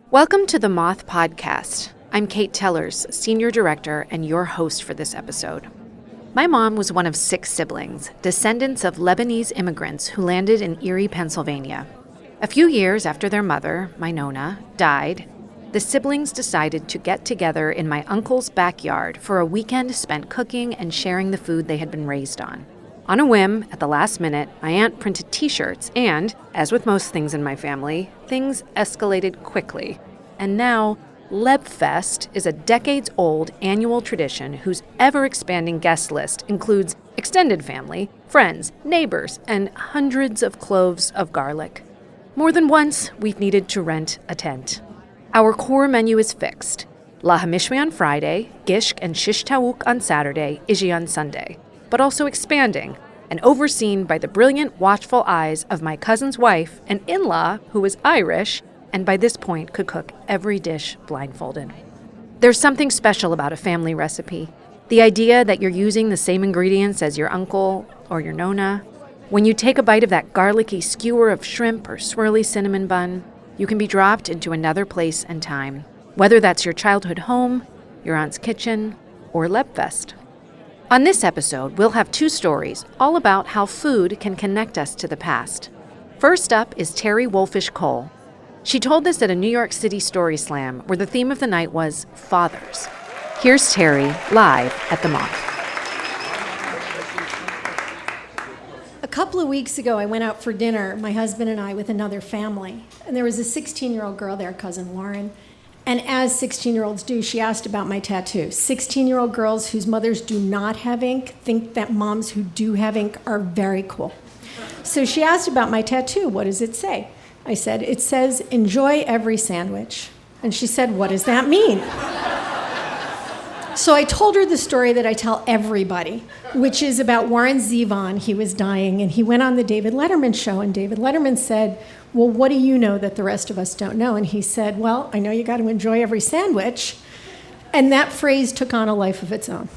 Welcome to the Moth podcast. I'm Kate Tellers, Senior Director and your host for this episode. My mom was one of 6 siblings, descendants of Lebanese immigrants who landed in Erie, Pennsylvania. A few years after their mother, my Nona, died, the siblings decided to get together in my uncle's backyard for a weekend spent cooking and sharing the food they had been raised on. On a whim, at the last minute, my aunt printed t-shirts and, as with most things in my family, things escalated quickly. And now, Lebfest is a decades-old annual tradition whose ever-expanding guest list includes extended family, friends, neighbors, and hundreds of cloves of garlic. More than once, we've needed to rent a tent. Our core menu is fixed. Lahamishwe on Friday, gishk and shish tawuk on Saturday, iji on Sunday, but also expanding and overseen by the brilliant, watchful eyes of my cousin's wife, an in-law who is Irish, and by this point could cook every dish blindfolded. There's something special about a family recipe. The idea that you're using the same ingredients as your uncle or your Nona. When you take a bite of that garlicky skewer of shrimp or swirly cinnamon bun, you can be dropped into another place and time, whether that's your childhood home, your aunt's kitchen, or Lebfest. On this episode, we'll have 2 stories all about how food can connect us to the past. First up is Terry Wolfisch Cole. She told this at a New York City Story Slam where the theme of the night was fathers. Here's Terry live at the Moth. A couple of weeks ago, I went out for dinner, my husband and I, with another family. And there was a 16-year-old girl there, cousin Lauren. And as 16-year-olds do, she asked about my tattoo. 16-year-old girls whose mothers do not have ink think that moms who do have ink are very cool. So she asked about my tattoo. What does it say? I said, it says, enjoy every sandwich. And she said, what does that mean? So I told her the story that I tell everybody, which is about Warren Zevon. He was dying, and he went on the David Letterman show, and David Letterman said, well, what do you know that the rest of us don't know? And he said, well, I know you got to enjoy every sandwich. And that phrase took on a life of its own.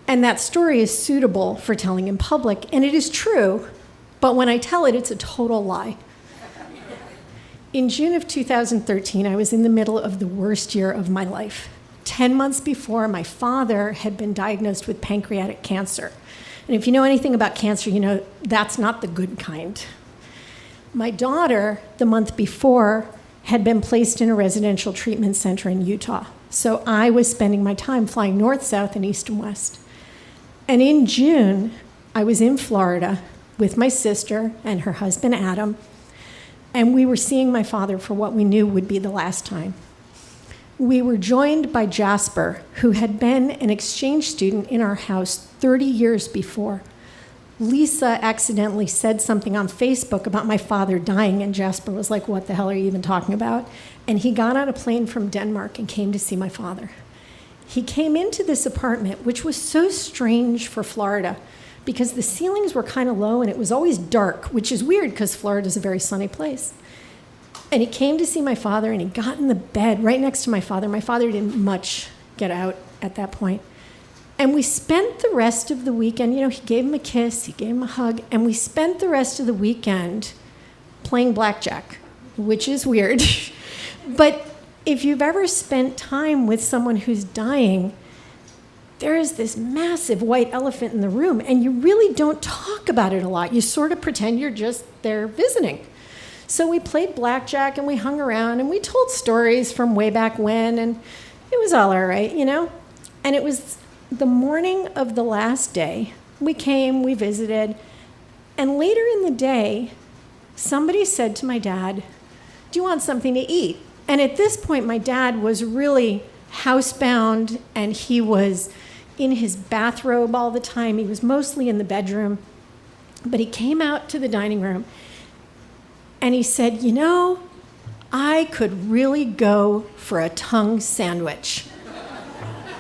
And that story is suitable for telling in public, and it is true, but when I tell it, it's a total lie. In June of 2013, I was in the middle of the worst year of my life. 10 months before, my father had been diagnosed with pancreatic cancer. And if you know anything about cancer, you know that's not the good kind. My daughter, the month before, had been placed in a residential treatment center in Utah. So I was spending my time flying north, south, and east and west. And in June, I was in Florida with my sister and her husband, Adam, and we were seeing my father for what we knew would be the last time. We were joined by Jasper, who had been an exchange student in our house 30 years before. Lisa accidentally said something on Facebook about my father dying, and Jasper was like, what the hell are you even talking about? And he got on a plane from Denmark and came to see my father. He came into this apartment, which was so strange for Florida, because the ceilings were kind of low and it was always dark, which is weird because Florida is a very sunny place. And he came to see my father, and he got in the bed right next to my father. My father didn't much get out at that point. And we spent the rest of the weekend, he gave him a kiss, he gave him a hug, and we spent the rest of the weekend playing blackjack, which is weird. But if you've ever spent time with someone who's dying, there is this massive white elephant in the room, and you really don't talk about it a lot. You sort of pretend you're just there visiting. So we played blackjack, and we hung around, and we told stories from way back when, and it was all right, And it was the morning of the last day. We came, we visited, and later in the day, somebody said to my dad, do you want something to eat? And at this point, my dad was really housebound, and he was in his bathrobe all the time. He was mostly in the bedroom, but he came out to the dining room, and he said, I could really go for a tongue sandwich.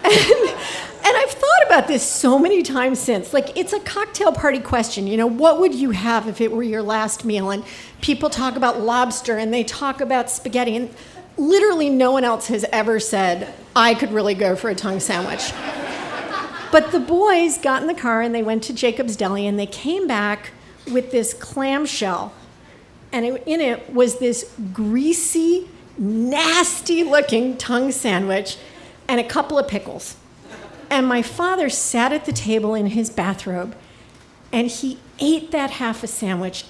And I've thought about this so many times since. It's a cocktail party question. What would you have if it were your last meal? And people talk about lobster, and they talk about spaghetti. And literally no one else has ever said, I could really go for a tongue sandwich. But the boys got in the car, and they went to Jacob's Deli, and they came back with this clamshell. And in it was this greasy nasty looking tongue sandwich and a couple of pickles. And my father sat at the table in his bathrobe and he ate that half a sandwich.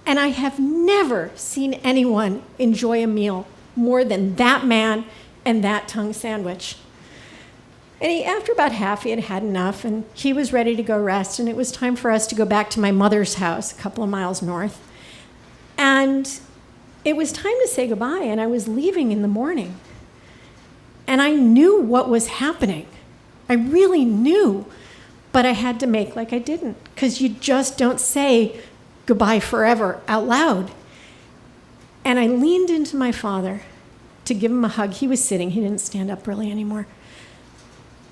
And I have never seen anyone enjoy a meal more than that man and that tongue sandwich. And after about half, he had had enough, and he was ready to go rest, and it was time for us to go back to my mother's house a couple of miles north. And it was time to say goodbye, and I was leaving in the morning. And I knew what was happening. I really knew, but I had to make like I didn't, because you just don't say goodbye forever out loud. And I leaned into my father to give him a hug. He was sitting, he didn't stand up really anymore.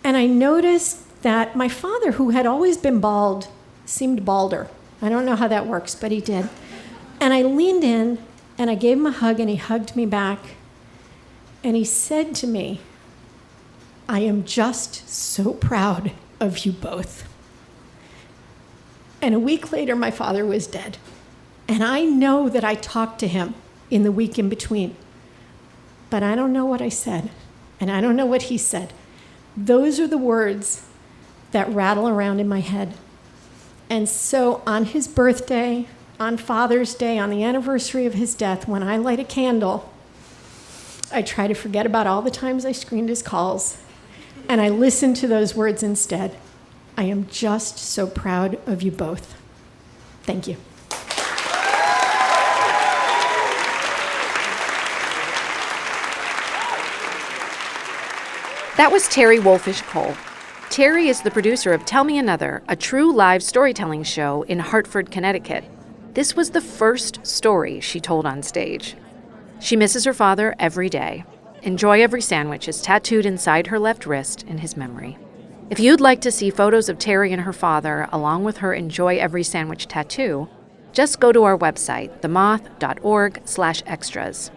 And I noticed that my father, who had always been bald, seemed balder. I don't know how that works, but he did. And I leaned in, and I gave him a hug, and he hugged me back. And he said to me, "I am just so proud of you both." And a week later, my father was dead. And I know that I talked to him in the week in between. But I don't know what I said, and I don't know what he said. Those are the words that rattle around in my head. And so on his birthday, on Father's Day, on the anniversary of his death, when I light a candle, I try to forget about all the times I screened his calls, and I listen to those words instead. I am just so proud of you both. Thank you. That was Terry Wolfisch Cole. Terry is the producer of Tell Me Another, a true live storytelling show in Hartford, Connecticut. This was the first story she told on stage. She misses her father every day. Enjoy Every Sandwich is tattooed inside her left wrist in his memory. If you'd like to see photos of Terry and her father, along with her Enjoy Every Sandwich tattoo, just go to our website, themoth.org/extras.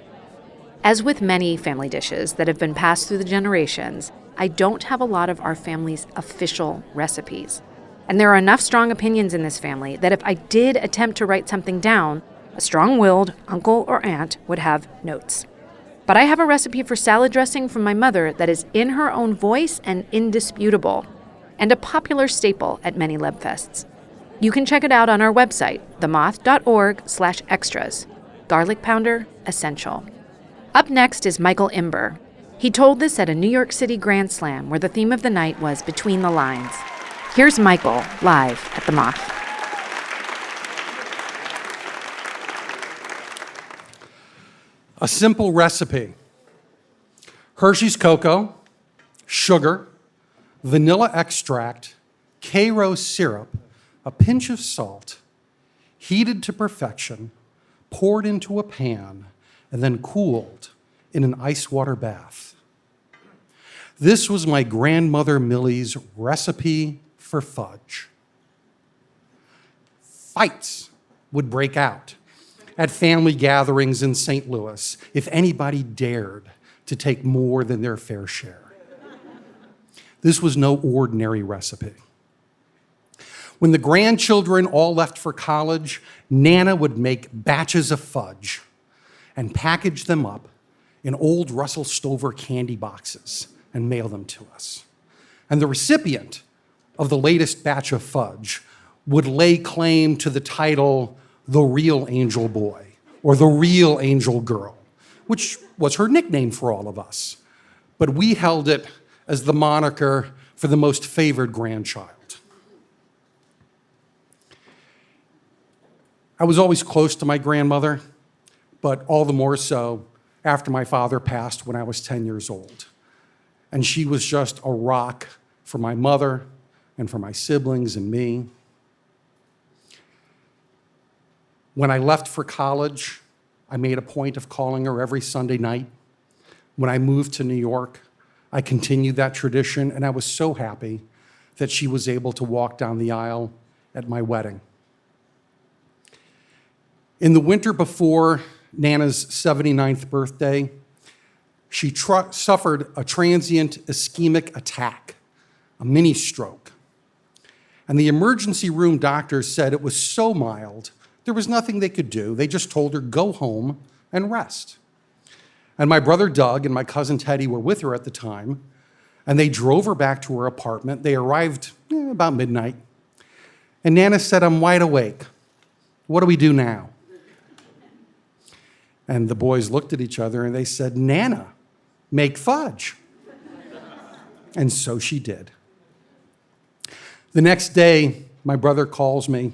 As with many family dishes that have been passed through the generations, I don't have a lot of our family's official recipes. And there are enough strong opinions in this family that if I did attempt to write something down, a strong-willed uncle or aunt would have notes. But I have a recipe for salad dressing from my mother that is in her own voice and indisputable, and a popular staple at many Lebfests. You can check it out on our website, themoth.org/extras. Garlic pounder, essential. Up next is Michael Imber. He told this at a New York City Grand Slam where the theme of the night was Between the Lines. Here's Michael live at the Moth. A simple recipe: Hershey's cocoa, sugar, vanilla extract, Karo syrup, a pinch of salt, heated to perfection, poured into a pan, and then cooled in an ice water bath. This was my grandmother Millie's recipe for fudge. Fights would break out at family gatherings in St. Louis if anybody dared to take more than their fair share. This was no ordinary recipe. When the grandchildren all left for college, Nana would make batches of fudge and package them up in old Russell Stover candy boxes and mail them to us. And the recipient of the latest batch of fudge would lay claim to the title the real angel boy or the real angel girl, which was her nickname for all of us. But we held it as the moniker for the most favored grandchild. I was always close to my grandmother, but all the more so after my father passed when I was 10 years old. And she was just a rock for my mother and for my siblings and me. When I left for college, I made a point of calling her every Sunday night. When I moved to New York, I continued that tradition, and I was so happy that she was able to walk down the aisle at my wedding. In the winter before Nana's 79th birthday, she suffered a transient ischemic attack, a mini stroke. And the emergency room doctors said it was so mild, there was nothing they could do. They just told her, go home and rest. And my brother Doug and my cousin Teddy were with her at the time, and they drove her back to her apartment. They arrived about midnight. And Nana said, "I'm wide awake. What do we do now?" And the boys looked at each other and they said, "Nana, make fudge." And so she did. The next day, my brother calls me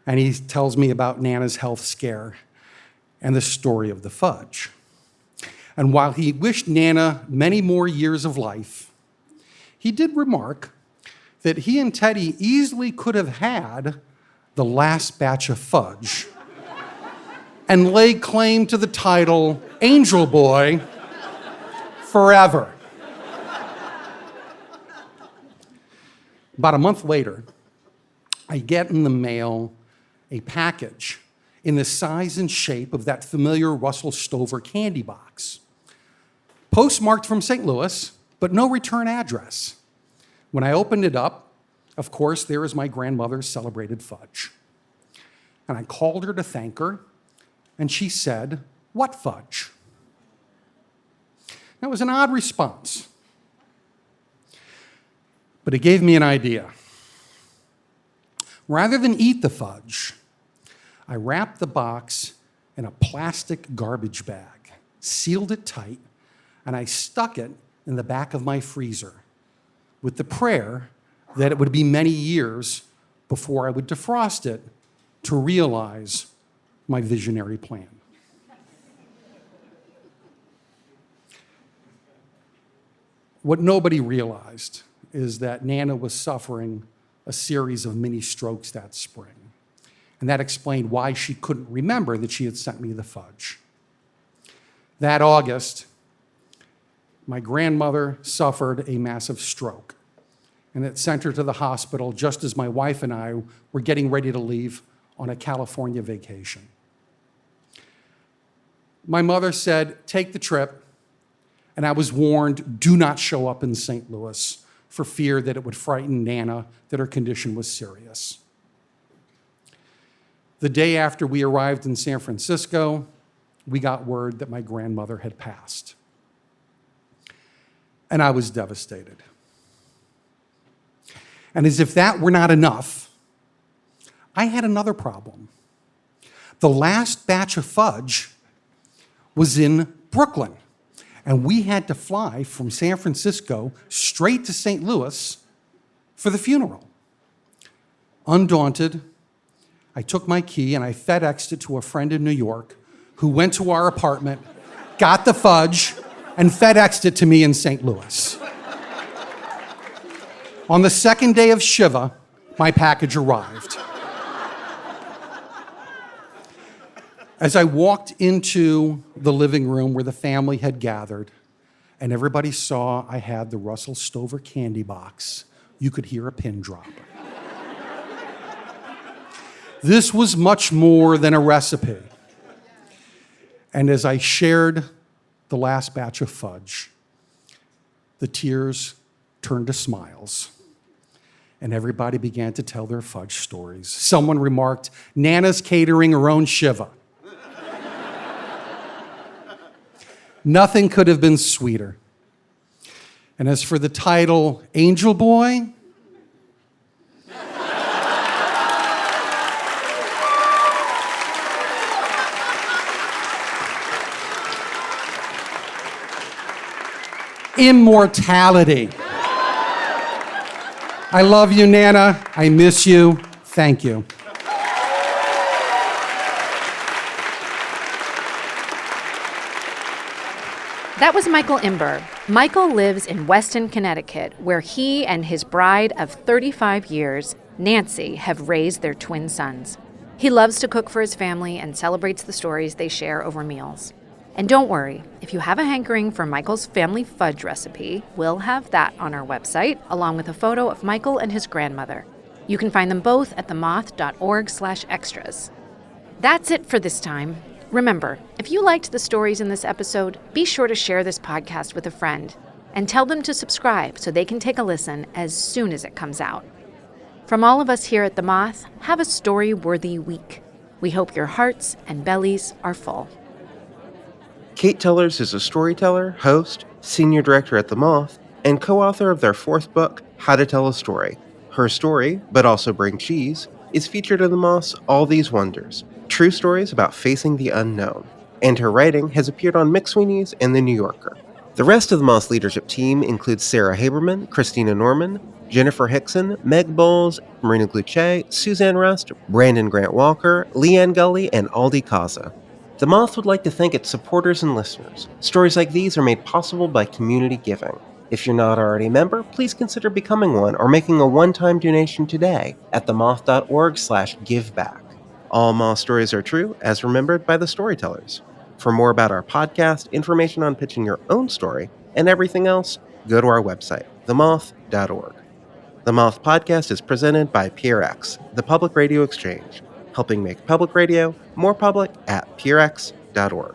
and he tells me about Nana's health scare and the story of the fudge. And while he wished Nana many more years of life, he did remark that he and Teddy easily could have had the last batch of fudge and lay claim to the title Angel Boy forever. About a month later, I get in the mail a package in the size and shape of that familiar Russell Stover candy box. Postmarked from St. Louis, but no return address. When I opened it up, of course, there is my grandmother's celebrated fudge. And I called her to thank her, and she said, "What fudge?" That was an odd response, but it gave me an idea. Rather than eat the fudge, I wrapped the box in a plastic garbage bag, sealed it tight, and I stuck it in the back of my freezer with the prayer that it would be many years before I would defrost it to realize my visionary plan. What nobody realized is that Nana was suffering a series of mini strokes that spring. And that explained why she couldn't remember that she had sent me the fudge. That August, my grandmother suffered a massive stroke, and it sent her to the hospital just as my wife and I were getting ready to leave on a California vacation. My mother said, "Take the trip," and I was warned, "Do not show up in St. Louis," for fear that it would frighten Nana that her condition was serious. The day after we arrived in San Francisco, we got word that my grandmother had passed. And I was devastated. And as if that were not enough, I had another problem. The last batch of fudge was in Brooklyn, and we had to fly from San Francisco straight to St. Louis for the funeral. Undaunted, I took my key and I FedExed it to a friend in New York who went to our apartment, got the fudge, and FedExed it to me in St. Louis. On the second day of Shiva, my package arrived. As I walked into the living room where the family had gathered, and everybody saw I had the Russell Stover candy box, you could hear a pin drop. This was much more than a recipe. And as I shared the last batch of fudge, the tears turned to smiles, and everybody began to tell their fudge stories. Someone remarked, "Nana's catering her own Shiva." Nothing could have been sweeter. And as for the title, Angel Boy, immortality. I love you, Nana. I miss you. Thank you. That was Michael Imber. Michael lives in Weston, Connecticut, where he and his bride of 35 years, Nancy, have raised their twin sons. He loves to cook for his family and celebrates the stories they share over meals. And don't worry, if you have a hankering for Michael's family fudge recipe, we'll have that on our website, along with a photo of Michael and his grandmother. You can find them both at themoth.org/extras. That's it for this time. Remember, if you liked the stories in this episode, be sure to share this podcast with a friend and tell them to subscribe so they can take a listen as soon as it comes out. From all of us here at The Moth, have a story-worthy week. We hope your hearts and bellies are full. Kate Tellers is a storyteller, host, senior director at The Moth, and co-author of their fourth book, How to Tell a Story. Her story, But Also Bring Cheese, is featured in The Moth's All These Wonders, true stories about facing the unknown, and her writing has appeared on McSweeney's and The New Yorker. The rest of The Moth's leadership team includes Sarah Haberman, Christina Norman, Jennifer Hickson, Meg Bowles, Marina Gluchet, Suzanne Rust, Brandon Grant Walker, Leanne Gully, and Aldi Kaza. The Moth would like to thank its supporters and listeners. Stories like these are made possible by community giving. If you're not already a member, please consider becoming one or making a one-time donation today at themoth.org/giveback. All Moth stories are true, as remembered by the Storytellers. For more about our podcast, information on pitching your own story, and everything else, go to our website, themoth.org. The Moth podcast is presented by PRX, the Public Radio Exchange, helping make public radio more public at prx.org.